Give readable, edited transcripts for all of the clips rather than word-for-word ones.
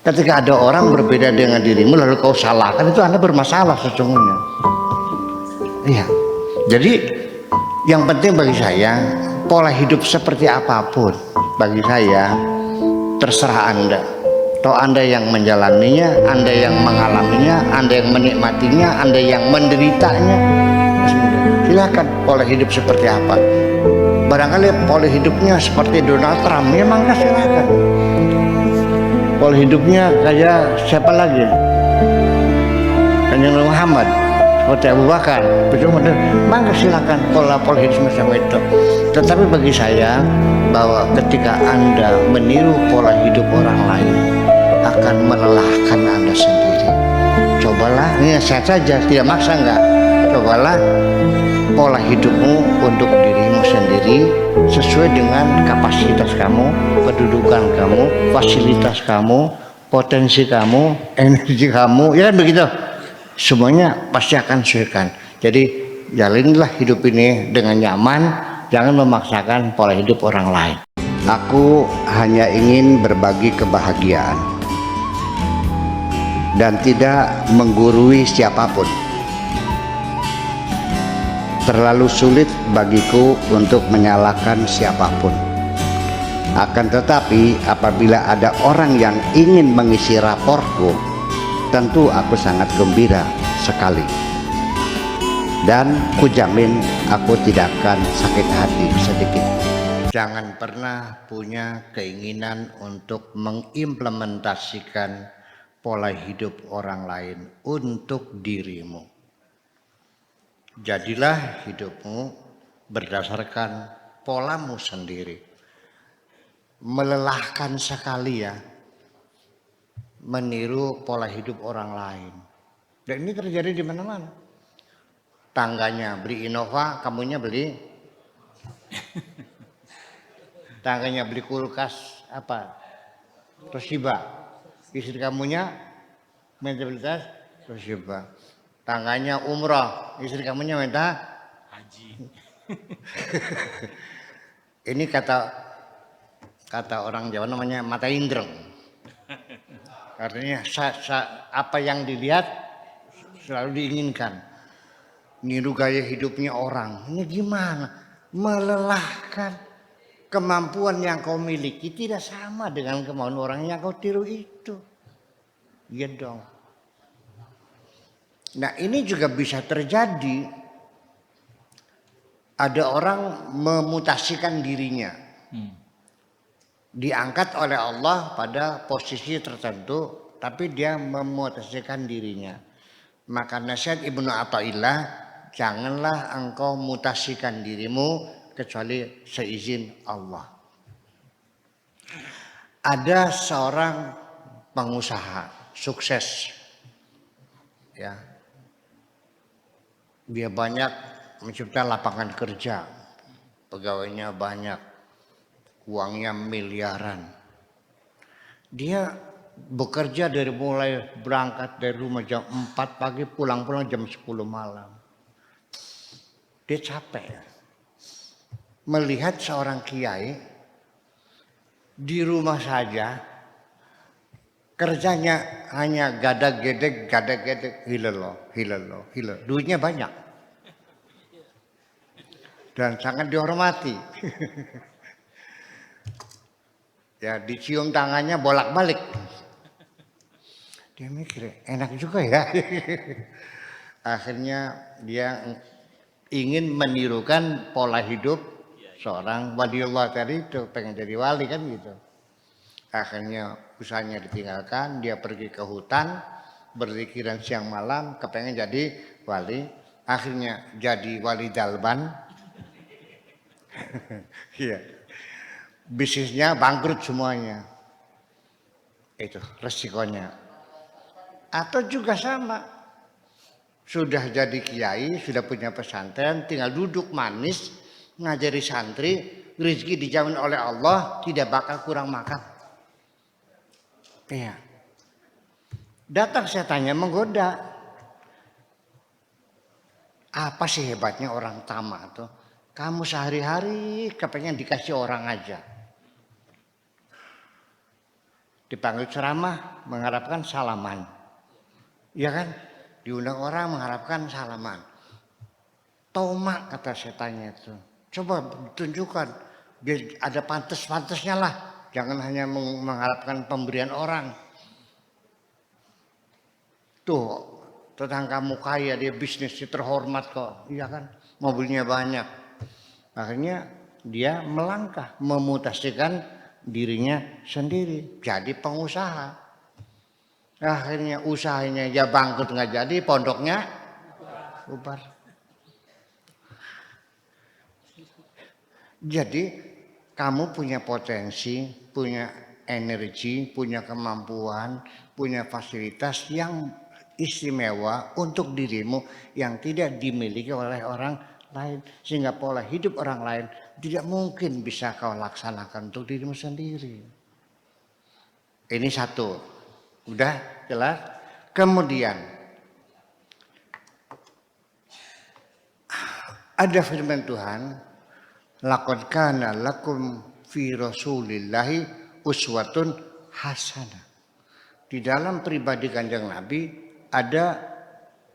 Ketika ada orang berbeda dengan dirimu lalu kau salahkan, itu Anda bermasalah sesungguhnya. Iya. Jadi yang penting bagi saya, pola hidup seperti apapun bagi saya terserah Anda. Atau Anda yang menjalaninya, Anda yang mengalaminya, Anda yang menikmatinya, Anda yang menderitanya. Silakan pola hidup seperti apa. Barangkali pola hidupnya seperti Donald Trump, memang silakan. Pola hidupnya kayak siapa lagi? Kanjeng Muhammad, seperti Abu Bakar, maka silakan pola hidup semacam itu. Tetapi bagi saya bahwa ketika Anda meniru pola hidup orang lain akan melelahkan Anda sendiri. Cobalah, ini saya saja, tidak maksa enggak. Cobalah pola hidupmu untuk dirimu sendiri sesuai dengan kapasitas kamu, kedudukan kamu, fasilitas kamu, potensi kamu, energi kamu, ya kan begitu. Semuanya pasti akan sesuaikan. Jadi jalanilah hidup ini dengan nyaman, jangan memaksakan pola hidup orang lain. Aku hanya ingin berbagi kebahagiaan dan tidak menggurui siapapun. Terlalu sulit bagiku untuk menyalahkan siapapun. Akan tetapi apabila ada orang yang ingin mengisi raportku, tentu aku sangat gembira sekali. Dan kujamin aku tidak akan sakit hati sedikit. Jangan pernah punya keinginan untuk mengimplementasikan pola hidup orang lain untuk dirimu. Jadilah hidupmu berdasarkan polamu sendiri. Melelahkan sekali ya meniru pola hidup orang lain. Dan ini terjadi di mana-mana. Tangganya beli Innova, kamunya beli tangganya beli kulkas apa? Toshiba. Istri kamunya mentalitas Toshiba. Tangganya umroh, istri kamunya minta haji. Ini kata orang Jawa namanya mata indreng. Artinya apa yang dilihat selalu diinginkan. Niru gaya hidupnya orang. Ini gimana? Melelahkan. Kemampuan yang kau miliki tidak sama dengan kemampuan orang yang kau tiru itu. Iya dong. Nah ini juga bisa terjadi. Ada orang memutasikan dirinya. Diangkat oleh Allah pada posisi tertentu, tapi dia memutasikan dirinya. Maka nasihat Ibnu Athaillah, janganlah engkau mutasikan dirimu kecuali seizin Allah. Ada seorang pengusaha sukses, ya, dia banyak mencipta lapangan kerja, pegawainya banyak, uangnya miliaran. Dia bekerja dari mulai berangkat dari rumah jam 4 pagi, pulang jam 10 malam. Dia capek melihat seorang kiai di rumah saja kerjanya hanya gadag-gedeg, hilelo. Duitnya banyak dan sangat dihormati. Ya, dicium tangannya bolak-balik. Dia mikir, enak juga ya. Akhirnya dia ingin menirukan pola hidup seorang waliullah tadi itu, pengen jadi wali kan gitu. Akhirnya usahanya ditinggalkan, dia pergi ke hutan, berzikiran siang malam, kepengen jadi wali. Akhirnya jadi wali dalban. Iya. Bisnisnya bangkrut semuanya. Itu resikonya. Atau juga sama. Sudah jadi kiai, sudah punya pesantren, tinggal duduk manis, ngajari santri, rezeki dijamin oleh Allah, tidak bakal kurang makan. Iya. Datang setannya menggoda. Apa sih hebatnya orang tamak tuh? Kamu sehari-hari kepengen dikasih orang aja. Dipanggil ceramah mengharapkan salaman. Ya kan? Diundang orang mengharapkan salaman. Tomak kata setannya itu. Coba tunjukkan. Biar ada pantas-pantasnya lah. Jangan hanya mengharapkan pemberian orang. Tuh, tetanggamu kaya, dia bisnisnya terhormat kok. Iya kan? Mobilnya banyak. Akhirnya dia melangkah, memutasikan dirinya sendiri. Jadi pengusaha. Akhirnya usahanya ya bangkrut nggak jadi, pondoknya bubar. Jadi kamu punya potensi, punya energi, punya kemampuan, punya fasilitas yang istimewa untuk dirimu yang tidak dimiliki oleh orang lain. Sehingga pola hidup orang lain tidak mungkin bisa kau laksanakan untuk dirimu sendiri. Ini satu. Udah jelas? Kemudian ada firman Tuhan, laqad kana lakum fi rasulillahi uswatun hasanah. Di dalam pribadi Kanjeng Nabi ada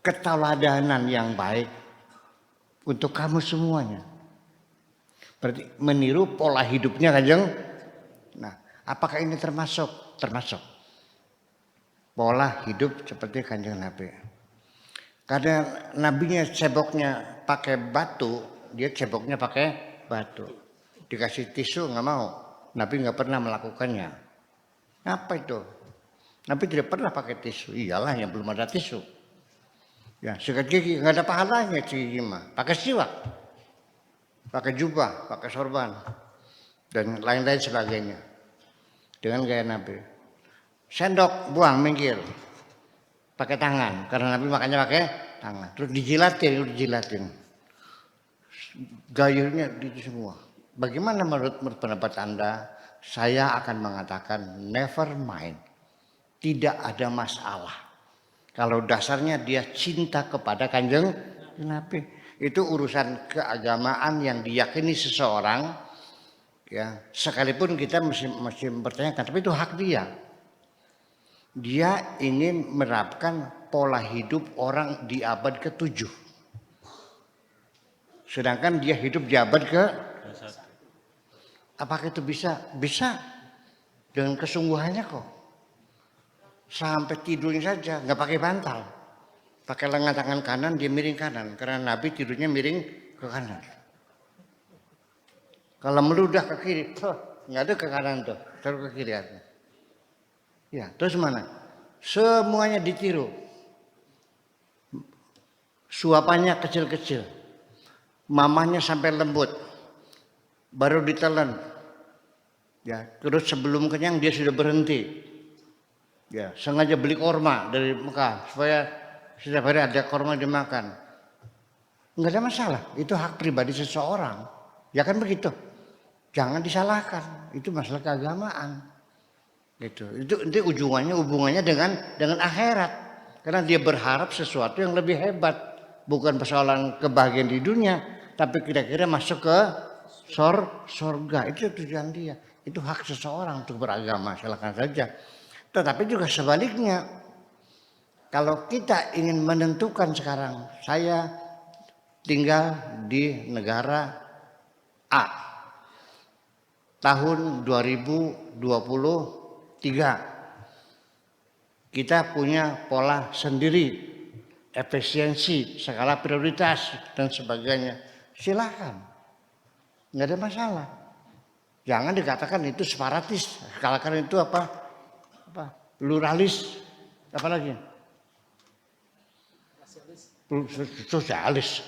keteladanan yang baik untuk kamu semuanya. Berarti meniru pola hidupnya Kanjeng. Nah, apakah ini termasuk? Termasuk. Pola hidup seperti Kanjeng Nabi. Karena nabinya ceboknya pakai batu, dia ceboknya pakai batu. Dikasih tisu nggak mau. Nabi nggak pernah melakukannya. Apa itu? Nabi tidak pernah pakai tisu. Iyalah yang belum ada tisu. Ya, sikat gigi nggak ada pahalanya gigi mah. Pakai siwak, pakai jubah, pakai sorban, dan lain-lain sebagainya. Dengan gaya Nabi. Sendok buang minggir. Pakai tangan, karena Nabi makannya pakai tangan. Terus dijilatin. Gayanya itu semua. Bagaimana menurut pendapat Anda? Saya akan mengatakan never mind. Tidak ada masalah. Kalau dasarnya dia cinta kepada Kanjeng Nabi. Itu urusan keagamaan yang diyakini seseorang. Ya, sekalipun kita mesti mempertanyakan, tapi itu hak dia. Dia ingin menerapkan pola hidup orang di abad ke-7. Sedangkan dia hidup di abad ke-1. Apakah itu bisa? Bisa. Dengan kesungguhannya kok. Sampai tidurnya saja, nggak pakai bantal. Pakai lengan tangan kanan, dia miring kanan. Karena Nabi tidurnya miring ke kanan. Kalau meludah ke kiri, nggak ada ke kanan tuh, terus ke kiri aja. Ya, terus mana? Semuanya ditiru. Suapannya kecil-kecil. Mamanya sampai lembut. Baru ditelan. Ya, terus sebelum kenyang dia sudah berhenti. Ya, sengaja beli korma dari Mekah supaya setiap hari ada korma dimakan. Enggak ada masalah, itu hak pribadi seseorang. Ya kan begitu. Jangan disalahkan, itu masalah keagamaan. Gitu. Itu hubungannya dengan akhirat. Karena dia berharap sesuatu yang lebih hebat, bukan persoalan kebahagiaan di dunia, tapi kira-kira masuk ke surga. Itu tujuan dia. Itu hak seseorang untuk beragama, silakan saja. Tetapi juga sebaliknya, kalau kita ingin menentukan sekarang, saya tinggal di negara A, tahun 2023, kita punya pola sendiri, efisiensi, skala prioritas dan sebagainya. Silakan, nggak ada masalah. Jangan dikatakan itu separatis, katakan itu apa pluralis, apa lagi? Sosialis.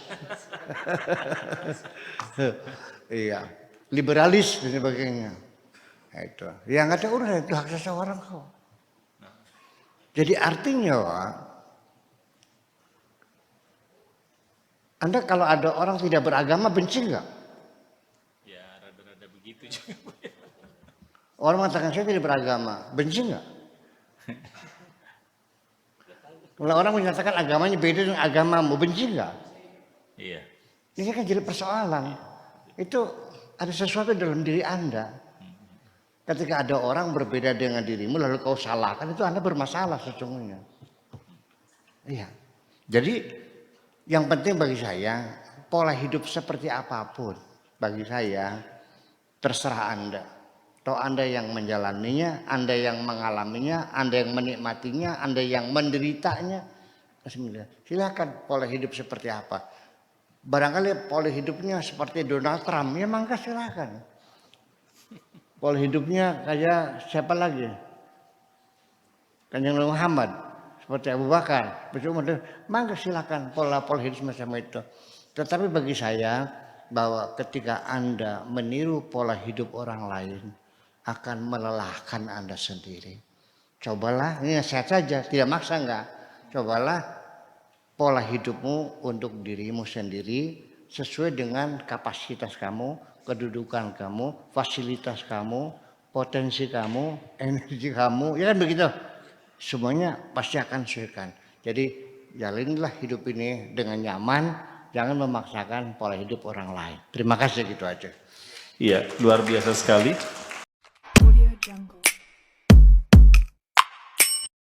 Iya, liberalis dan sebagainya. Itu. Yang ada urusan itu hak seseorang kok. Jadi artinya, Anda kalau ada orang tidak beragama benci nggak? Ya, rada-rada begitu juga. Orang mengatakan saya tidak beragama, benci nggak? Kalau orang menyatakan agamanya beda dengan agamamu, benci nggak? Iya. Ini kan jadi persoalan. Itu ada sesuatu dalam diri Anda Ketika ada orang berbeda dengan dirimu lalu kau salahkan, itu Anda bermasalah sesungguhnya. Iya. Jadi yang penting bagi saya, pola hidup seperti apapun bagi saya terserah Anda. Atau Anda yang menjalaninya, Anda yang mengalaminya, Anda yang menikmatinya, Anda yang menderitanya. Silakan pola hidup seperti apa. Barangkali pola hidupnya seperti Donald Trump, ya mangga silakan. Pola hidupnya kayak siapa lagi? Kanjeng Muhammad, seperti Abu Bakar. Mangga silakan pola hidup semacam itu. Tetapi bagi saya bahwa ketika Anda meniru pola hidup orang lain akan melelahkan Anda sendiri. Cobalah, ini nasihat saja, tidak maksa enggak. Cobalah pola hidupmu untuk dirimu sendiri sesuai dengan kapasitas kamu, kedudukan kamu, fasilitas kamu, potensi kamu, energi kamu, ya kan begitu. Semuanya pasti akan sesuaikan. Jadi jalanilah hidup ini dengan nyaman, jangan memaksakan pola hidup orang lain. Terima kasih, gitu aja. Iya, luar biasa sekali. Audio Jungle.